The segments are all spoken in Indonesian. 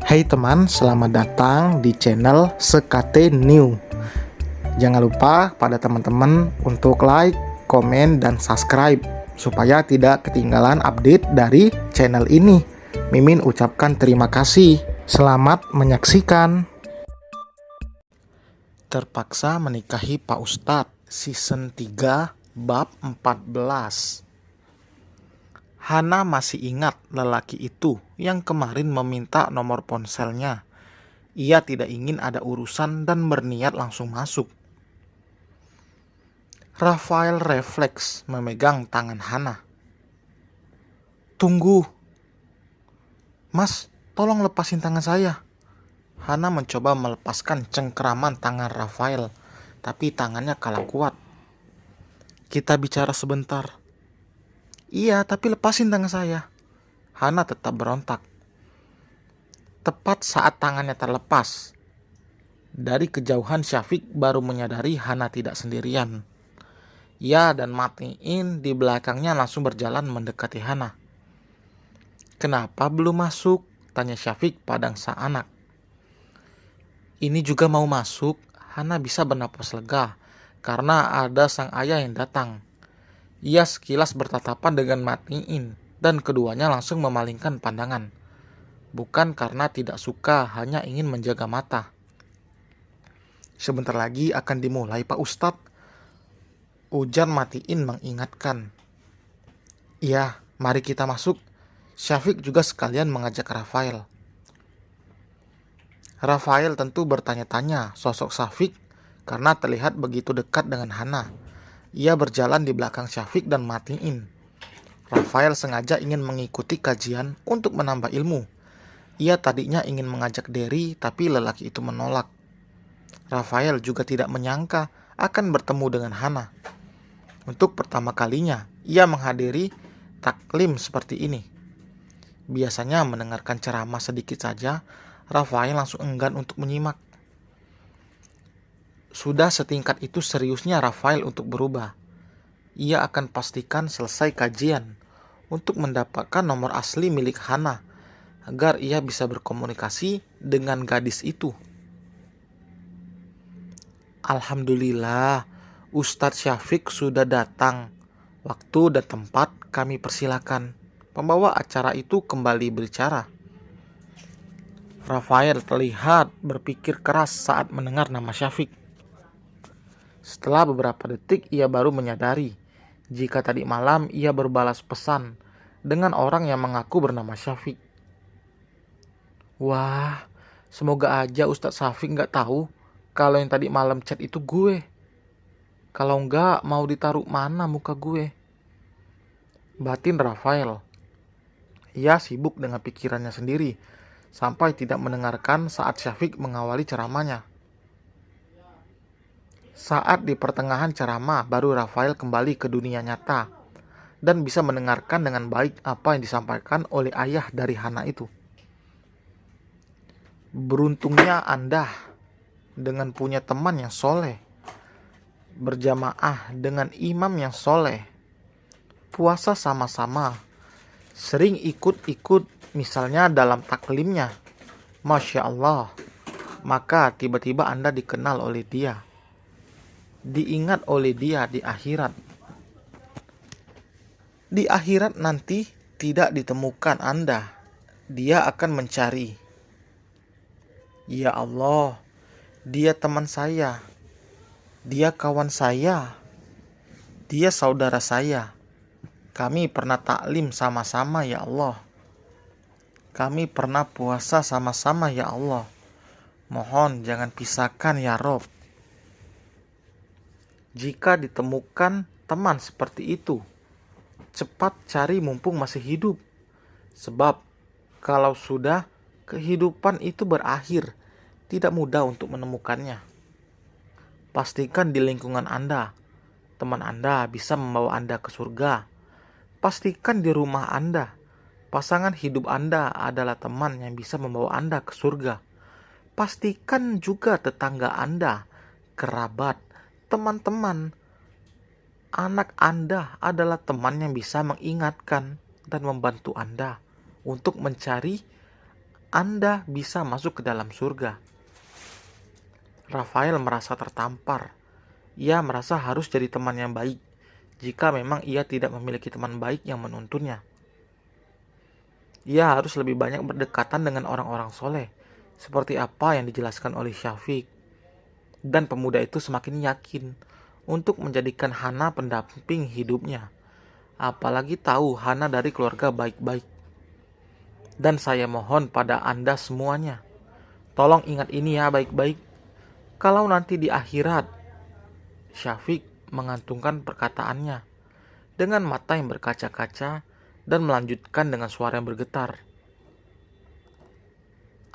Hai teman, selamat datang di channel Sekate New. Jangan lupa pada teman-teman untuk like, komen, dan subscribe supaya tidak ketinggalan update dari channel ini. Mimin ucapkan terima kasih. Selamat menyaksikan. Terpaksa menikahi Pak Ustadz, season 3, bab 14. Hana masih ingat lelaki itu yang kemarin meminta nomor ponselnya. Ia tidak ingin ada urusan dan berniat langsung masuk. Rafael refleks memegang tangan Hana. "Tunggu. Mas, tolong lepasin tangan saya." Hana mencoba melepaskan cengkeraman tangan Rafael, tapi tangannya kalah kuat. "Kita bicara sebentar." "Iya, tapi lepasin tangan saya." Hana tetap berontak. Tepat saat tangannya terlepas, dari kejauhan Syafiq baru menyadari Hana tidak sendirian. Ia dan Matiin di belakangnya langsung berjalan mendekati Hana. "Kenapa belum masuk?" tanya Syafiq pada sang anak. "Ini juga mau masuk." Hana bisa bernapas lega karena ada sang ayah yang datang. Ia sekilas bertatapan dengan Matiin dan keduanya langsung memalingkan pandangan. Bukan karena tidak suka, hanya ingin menjaga mata. "Sebentar lagi akan dimulai, Pak Ustadz," ujar Matiin mengingatkan. "Iya, mari kita masuk." Syafiq juga sekalian mengajak Rafael. Rafael tentu bertanya-tanya sosok Syafiq karena terlihat begitu dekat dengan Hana. Ia berjalan di belakang Syafiq dan Matiin. Rafael sengaja ingin mengikuti kajian untuk menambah ilmu. Ia tadinya ingin mengajak Derry, tapi lelaki itu menolak. Rafael juga tidak menyangka akan bertemu dengan Hana. Untuk pertama kalinya, ia menghadiri taklim seperti ini. Biasanya mendengarkan ceramah sedikit saja, Rafael langsung enggan untuk menyimak. Sudah setingkat itu seriusnya Rafael untuk berubah. Ia akan pastikan selesai kajian untuk mendapatkan nomor asli milik Hana agar ia bisa berkomunikasi dengan gadis itu. "Alhamdulillah, Ustadz Syafiq sudah datang. Waktu dan tempat kami persilakan." Pembawa acara itu kembali berbicara. Rafael terlihat berpikir keras saat mendengar nama Syafiq. Setelah beberapa detik ia baru menyadari jika tadi malam ia berbalas pesan dengan orang yang mengaku bernama Syafiq. Wah, semoga aja Ustadz Syafiq nggak tahu kalau yang tadi malam chat itu gue. Kalau nggak, mau ditaruh mana muka gue? Batin Rafael. Ia sibuk dengan pikirannya sendiri sampai tidak mendengarkan saat Syafiq mengawali ceramahnya. Saat di pertengahan ceramah, baru Rafael kembali ke dunia nyata dan bisa mendengarkan dengan baik apa yang disampaikan oleh ayah dari Hana itu. "Beruntungnya Anda dengan punya teman yang soleh, berjamaah dengan imam yang soleh, puasa sama-sama, sering ikut-ikut misalnya dalam taklimnya. Masya Allah, maka tiba-tiba Anda dikenal oleh dia, diingat oleh dia di akhirat. Di akhirat nanti tidak ditemukan Anda, dia akan mencari. Ya Allah, dia teman saya, dia kawan saya, dia saudara saya. Kami pernah taklim sama-sama ya Allah. Kami pernah puasa sama-sama ya Allah. Mohon jangan pisahkan ya Rob." Jika ditemukan teman seperti itu, cepat cari mumpung masih hidup. Sebab kalau sudah kehidupan itu berakhir, tidak mudah untuk menemukannya. Pastikan di lingkungan Anda, teman Anda bisa membawa Anda ke surga. Pastikan di rumah Anda, pasangan hidup Anda adalah teman yang bisa membawa Anda ke surga. Pastikan juga tetangga Anda, kerabat, teman-teman, anak Anda adalah teman yang bisa mengingatkan dan membantu Anda untuk mencari Anda bisa masuk ke dalam surga. Rafael merasa tertampar. Ia merasa harus jadi teman yang baik jika memang ia tidak memiliki teman baik yang menuntunnya. Ia harus lebih banyak berdekatan dengan orang-orang soleh, seperti apa yang dijelaskan oleh Syafiq. Dan pemuda itu semakin yakin untuk menjadikan Hana pendamping hidupnya. Apalagi tahu Hana dari keluarga baik-baik. Dan saya mohon pada Anda semuanya, tolong ingat ini ya baik-baik. Kalau nanti di akhirat, Syafiq mengantungkan perkataannya dengan mata yang berkaca-kaca dan melanjutkan dengan suara yang bergetar.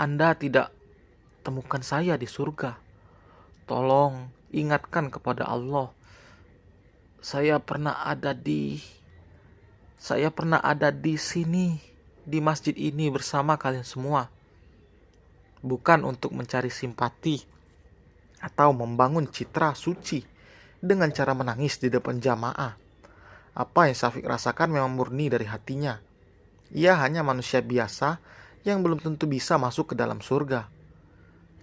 Anda tidak temukan saya di surga. Tolong ingatkan kepada Allah. Saya pernah ada di sini, di masjid ini bersama kalian semua. Bukan untuk mencari simpati atau membangun citra suci dengan cara menangis di depan jamaah. Apa yang Syafiq rasakan memang murni dari hatinya. Ia hanya manusia biasa yang belum tentu bisa masuk ke dalam surga.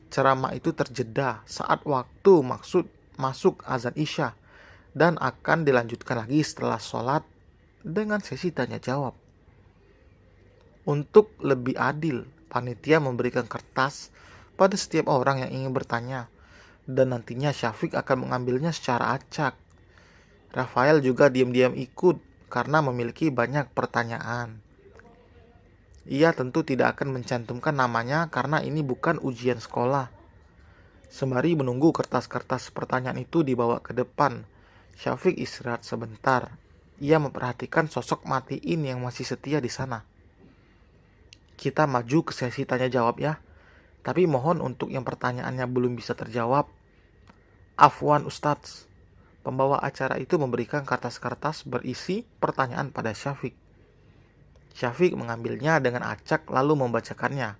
Ceramah itu terjeda saat waktu masuk azan Isya dan akan dilanjutkan lagi setelah sholat dengan sesi tanya jawab. Untuk lebih adil, panitia memberikan kertas pada setiap orang yang ingin bertanya, dan nantinya Syafiq akan mengambilnya secara acak. Rafael juga diam-diam ikut karena memiliki banyak pertanyaan. Ia tentu tidak akan mencantumkan namanya karena ini bukan ujian sekolah. Sembari menunggu kertas-kertas pertanyaan itu dibawa ke depan, Syafiq istirahat sebentar. Ia memperhatikan sosok Matiin yang masih setia di sana. Kita maju ke sesi tanya jawab ya. Tapi mohon untuk yang pertanyaannya belum bisa terjawab. Afwan Ustadz. Pembawa acara itu memberikan kertas-kertas berisi pertanyaan pada Syafiq. Syafiq mengambilnya dengan acak lalu membacakannya.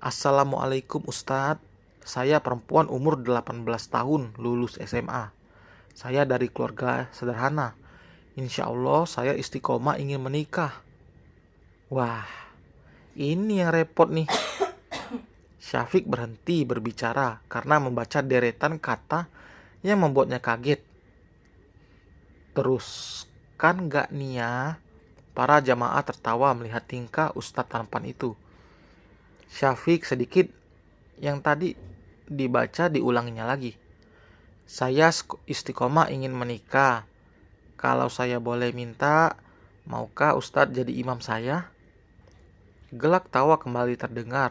Assalamualaikum Ustadz. Saya perempuan umur 18 tahun, lulus SMA. Saya dari keluarga sederhana. Insya Allah saya istiqomah ingin menikah. Wah, ini yang repot nih. Syafiq berhenti berbicara karena membaca deretan kata yang membuatnya kaget. Teruskan gak nih ya? Para jamaah tertawa melihat tingkah Ustadz tampan itu. Syafiq sedikit yang tadi dibaca diulanginya lagi. Saya istiqomah ingin menikah. Kalau saya boleh minta, maukah Ustadz jadi imam saya? Gelak tawa kembali terdengar.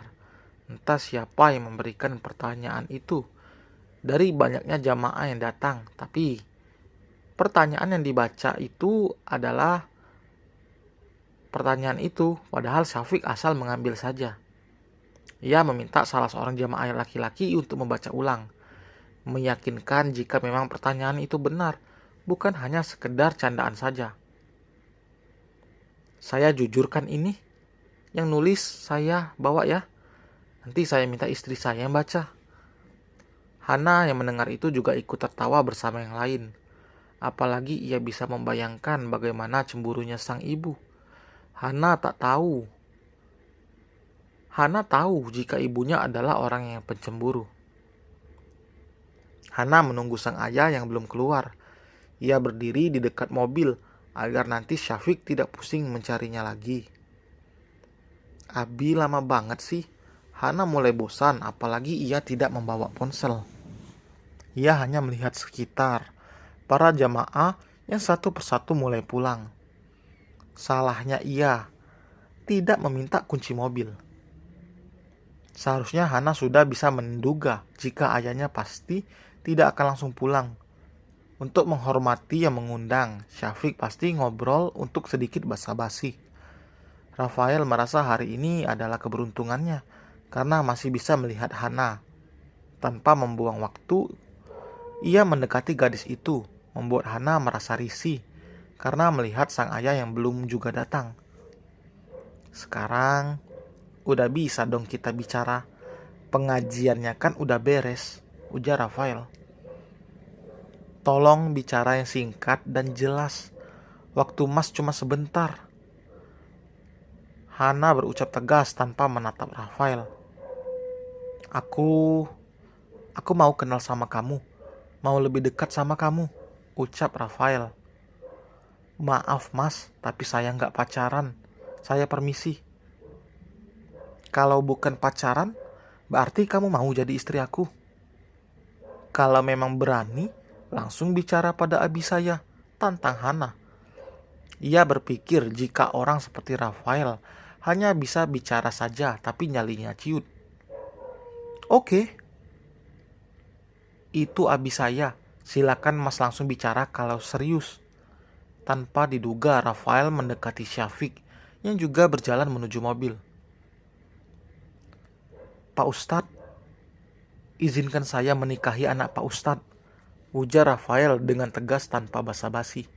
Entah siapa yang memberikan pertanyaan itu dari banyaknya jamaah yang datang. Tapi pertanyaan yang dibaca itu adalah pertanyaan itu, padahal Syafiq asal mengambil saja. Ia meminta salah seorang jamaah laki-laki untuk membaca ulang, meyakinkan jika memang pertanyaan itu benar, bukan hanya sekedar candaan saja. Saya jujurkan ini, yang nulis saya bawa ya. Nanti saya minta istri saya yang baca. Hana yang mendengar itu juga ikut tertawa bersama yang lain. Apalagi ia bisa membayangkan bagaimana cemburunya sang ibu. Hana tahu jika ibunya adalah orang yang pencemburu. Hana menunggu sang ayah yang belum keluar. Ia berdiri di dekat mobil agar nanti Syafiq tidak pusing mencarinya lagi. Abi lama banget sih. Hana mulai bosan, apalagi ia tidak membawa ponsel. Ia hanya melihat sekitar. Para jamaah yang satu persatu mulai pulang. Salahnya ia tidak meminta kunci mobil. Seharusnya Hana sudah bisa menduga jika ayahnya pasti tidak akan langsung pulang. Untuk menghormati yang mengundang, Syafiq pasti ngobrol untuk sedikit basa-basi. Rafael merasa hari ini adalah keberuntungannya karena masih bisa melihat Hana. Tanpa membuang waktu, ia mendekati gadis itu, membuat Hana merasa risih karena melihat sang ayah yang belum juga datang. Sekarang, udah bisa dong kita bicara. Pengajiannya kan udah beres, ujar Rafael. Tolong bicara yang singkat dan jelas. Waktu Mas cuma sebentar. Hana berucap tegas tanpa menatap Rafael. Aku mau kenal sama kamu. Mau lebih dekat sama kamu, ucap Rafael. Maaf mas, tapi saya nggak pacaran. Saya permisi. Kalau bukan pacaran, berarti kamu mau jadi istri aku. Kalau memang berani, langsung bicara pada abi saya, tantang Hana. Ia berpikir jika orang seperti Rafael hanya bisa bicara saja tapi nyalinya ciut. Oke, itu abi saya. Silakan mas langsung bicara kalau serius. Tanpa diduga Rafael mendekati Syafiq yang juga berjalan menuju mobil. Pak Ustadz, izinkan saya menikahi anak Pak Ustadz, ujar Rafael dengan tegas tanpa basa-basi.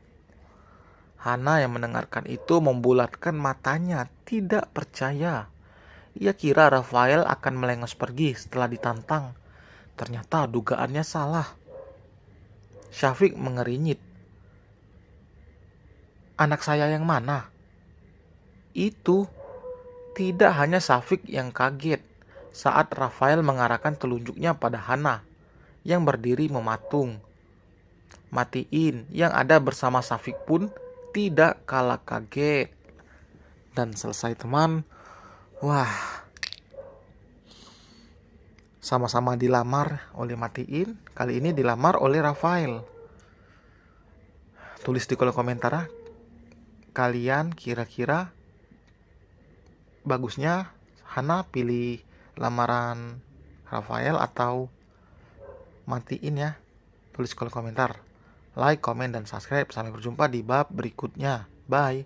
Hana yang mendengarkan itu membulatkan matanya, tidak percaya. Ia kira Rafael akan melengos pergi setelah ditantang. Ternyata dugaannya salah. Syafiq mengerinyit. Anak saya yang mana? Itu. Tidak hanya Syafiq yang kaget saat Rafael mengarahkan telunjuknya pada Hana yang berdiri mematung. Matiin yang ada bersama Syafiq pun tidak kalah kaget. Dan selesai teman. Wah, sama-sama dilamar oleh Matiin. Kali ini dilamar oleh Rafael. Tulis di kolom komentar, kalian kira-kira bagusnya Hana pilih lamaran Rafael atau Matiin ya? Tulis kolom komentar. Like, komen, dan subscribe. Sampai berjumpa di bab berikutnya. Bye.